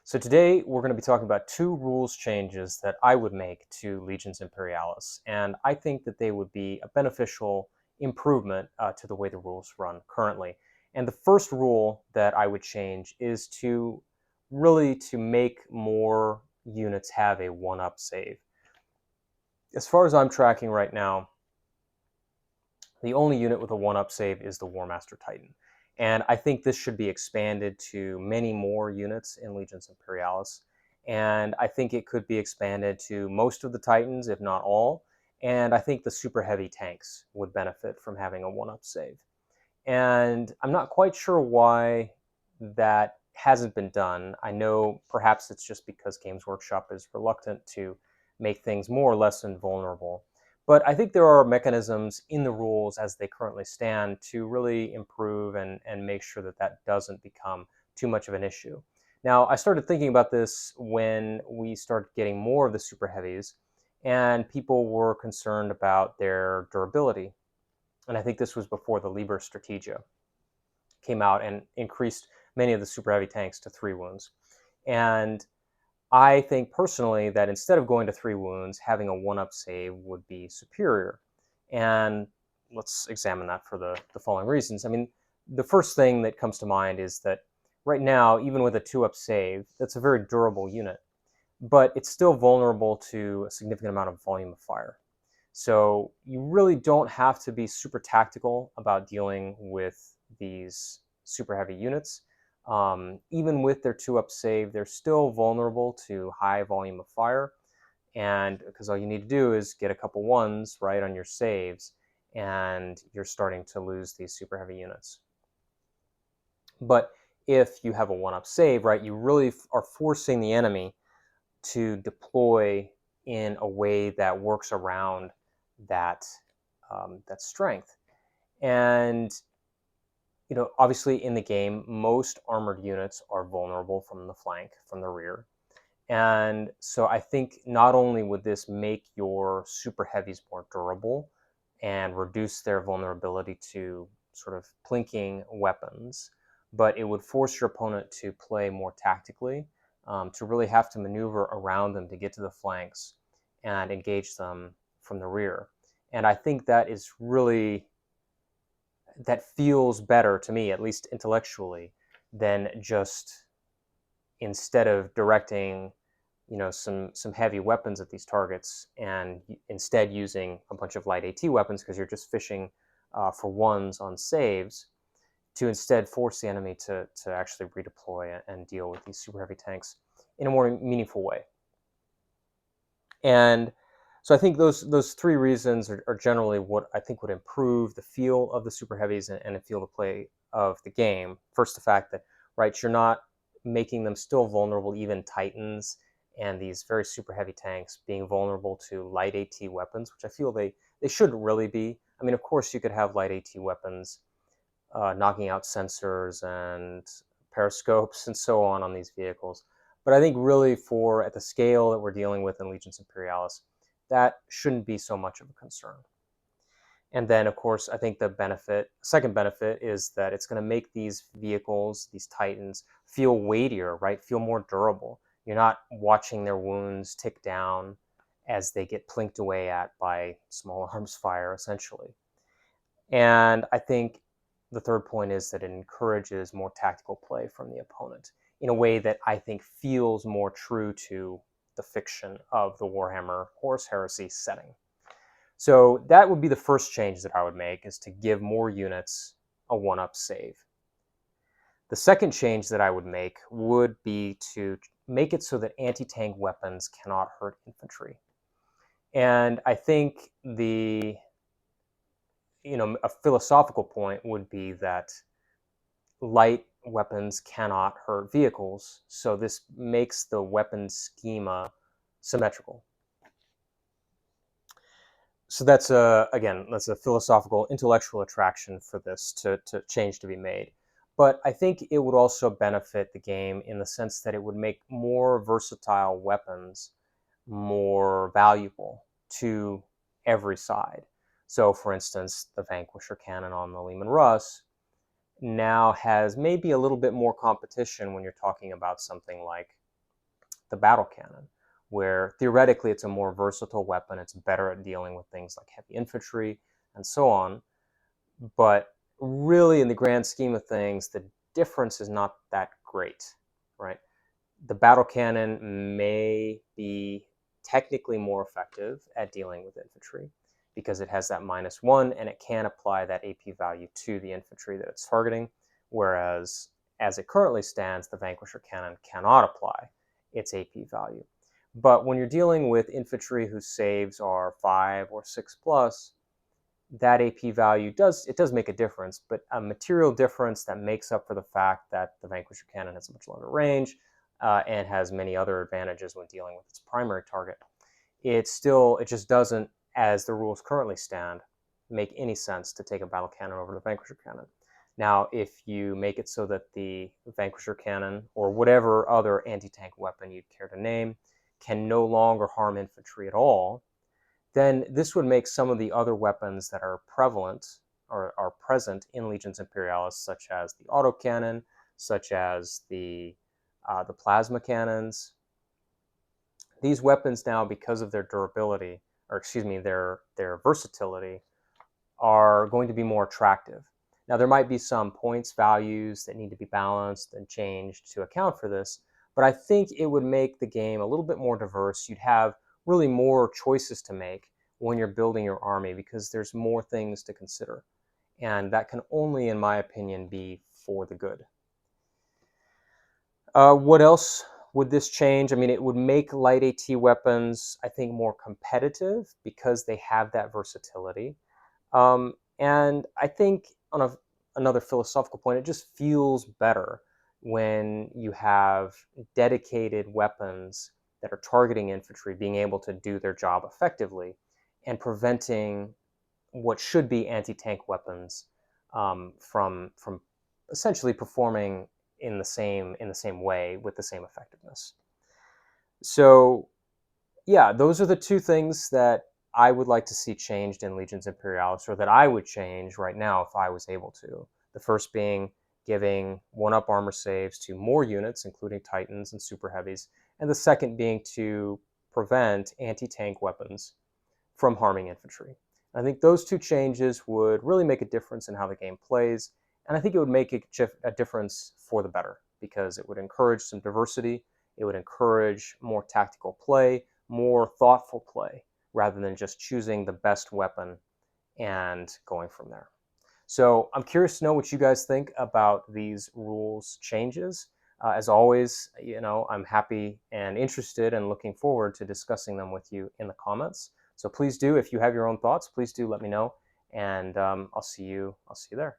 So today we're going to be talking about two rules changes that I would make to Legions Imperialis, and I think that they would be a beneficial improvement to the way the rules run currently. And the first rule that I would change is to make more units have a one-up save. As far as I'm tracking right now, the only unit with a one-up save is the War Master Titan. And I think this should be expanded to many more units in Legions Imperialis. And I think it could be expanded to most of the Titans, if not all. And I think the super heavy tanks would benefit from having a one-up save. And I'm not quite sure why that hasn't been done. I know perhaps it's just because Games Workshop is reluctant to make things more or less invulnerable. But I think there are mechanisms in the rules as they currently stand to really improve and make sure that that doesn't become too much of an issue. Now, I started thinking about this when we started getting more of the super heavies, and people were concerned about their durability. And I think this was before the Liber Strategia came out and increased many of the super heavy tanks to 3 wounds. And I think personally that instead of going to 3 wounds, having a one-up save would be superior. And let's examine that for the following reasons. I mean, the first thing that comes to mind is that right now, even with a 2-up save, that's a very durable unit, but it's still vulnerable to a significant amount of volume of fire. So you really don't have to be super tactical about dealing with these super heavy units. Even with their 2-up save, they're still vulnerable to high volume of fire. And because all you need to do is get a couple ones right on your saves, and you're starting to lose these super heavy units. But if you have a 1-up save, right, you really are forcing the enemy to deploy in a way that works around that that strength. And obviously in the game, most armored units are vulnerable from the flank, from the rear. And so I think not only would this make your super heavies more durable and reduce their vulnerability to sort of plinking weapons, but it would force your opponent to play more tactically, to really have to maneuver around them to get to the flanks and engage them from the rear. And I think that feels better to me, at least intellectually, than just instead of directing some heavy weapons at these targets and instead using a bunch of light AT weapons because you're just fishing for ones on saves, to instead force the enemy to actually redeploy and deal with these super heavy tanks in a more meaningful way. And so I think those 3 reasons are generally what I think would improve the feel of the super heavies and the feel of play of the game. First, the fact that, right, you're not making them still vulnerable, even Titans and these very super heavy tanks being vulnerable to light AT weapons, which I feel they shouldn't really be. I mean, of course, you could have light AT weapons knocking out sensors and periscopes and so on these vehicles. But I think really at the scale that we're dealing with in Legions Imperialis, that shouldn't be so much of a concern. And then, of course, I think the second benefit is that it's going to make these vehicles, these Titans, feel weightier, right? Feel more durable. You're not watching their wounds tick down as they get plinked away at by small arms fire, essentially. And I think the third point is that it encourages more tactical play from the opponent in a way that I think feels more true to the fiction of the Warhammer Horus Heresy setting. So that would be the first change that I would make, is to give more units a 1-up save. The second change that I would make would be to make it so that anti-tank weapons cannot hurt infantry. And I think a philosophical point would be that light weapons cannot hurt vehicles, so this makes the weapon schema symmetrical. So that's a philosophical, intellectual attraction for this to change to be made. But I think it would also benefit the game in the sense that it would make more versatile weapons more valuable to every side. So, for instance, the Vanquisher cannon on the Leman Russ now has maybe a little bit more competition when you're talking about something like the battle cannon, where theoretically it's a more versatile weapon. It's better at dealing with things like heavy infantry and so on. But really, in the grand scheme of things, the difference is not that great, right? The battle cannon may be technically more effective at dealing with infantry because it has that -1 and it can apply that AP value to the infantry that it's targeting, whereas as it currently stands, the Vanquisher cannon cannot apply its AP value. But when you're dealing with infantry whose saves are 5 or 6 plus, that AP value does make a difference, but a material difference that makes up for the fact that the Vanquisher cannon has a much longer range and has many other advantages when dealing with its primary target. It just doesn't, as the rules currently stand, make any sense to take a battle cannon over the Vanquisher cannon. Now, if you make it so that the Vanquisher cannon, or whatever other anti-tank weapon you'd care to name, can no longer harm infantry at all, then this would make some of the other weapons that are prevalent or are present in Legions Imperialis, such as the autocannon, such as the plasma cannons. These weapons now, because of their durability, or excuse me, their versatility, are going to be more attractive. Now, there might be some points values that need to be balanced and changed to account for this, but I think it would make the game a little bit more diverse. You'd have really more choices to make when you're building your army because there's more things to consider. And that can only, in my opinion, be for the good. What else would this change? I mean, it would make light AT weapons, I think, more competitive because they have that versatility. And I think on another philosophical point, it just feels better when you have dedicated weapons that are targeting infantry being able to do their job effectively and preventing what should be anti-tank weapons from essentially performing in the same way with the same effectiveness. So yeah, those are the two things that I would like to see changed in Legions Imperialis, or that I would change right now if I was able to. The first being giving 1-up armor saves to more units, including Titans and Super Heavies, and the second being to prevent anti-tank weapons from harming infantry. I think those two changes would really make a difference in how the game plays, and I think it would make a difference for the better, because it would encourage some diversity, it would encourage more tactical play, more thoughtful play, rather than just choosing the best weapon and going from there. So I'm curious to know what you guys think about these rules changes. As always, I'm happy and interested and looking forward to discussing them with you in the comments. So please do, if you have your own thoughts, please do let me know, and I'll see you there.